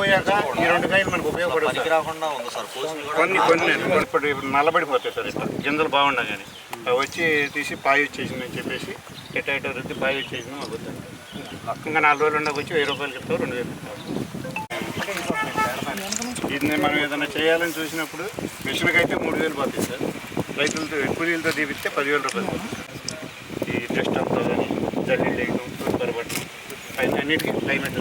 పోయాక ఈ 2 కాయలు మనకు ఉపయోగపడతాయి. రాకుండా ఉంది సార్. కొన్ని ఇప్పుడు నల్లబడిపోతాయి సార్. ఇట్లా గింజలు బాగుండా కానీ అవి వచ్చి తీసి పాయి వచ్చేసిందని చెప్పేసి ఎటైటో రుద్ది పాయి వచ్చేసింది మాకు వద్దండి. ఇంకా 4 రోజులు ఉండకు వచ్చి 1000 రూపాయలకి ఇస్తావు, 2000 ఇస్తావు. ఇది మనం ఏదైనా చేయాలని చూసినప్పుడు మిషన్కి అయితే 3000 పోతాయి సార్. రైతులతో కూలీలతో తీపిస్తే 10,000 రూపాయలు పోతుంది సార్. ఈ టెస్ట్ అంతా కానీ జల్లి లేయడం, తూర్పరపట్టడం అన్నిటికీ క్లైమేట్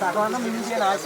సగవన్న మిగిలింది ఆశ.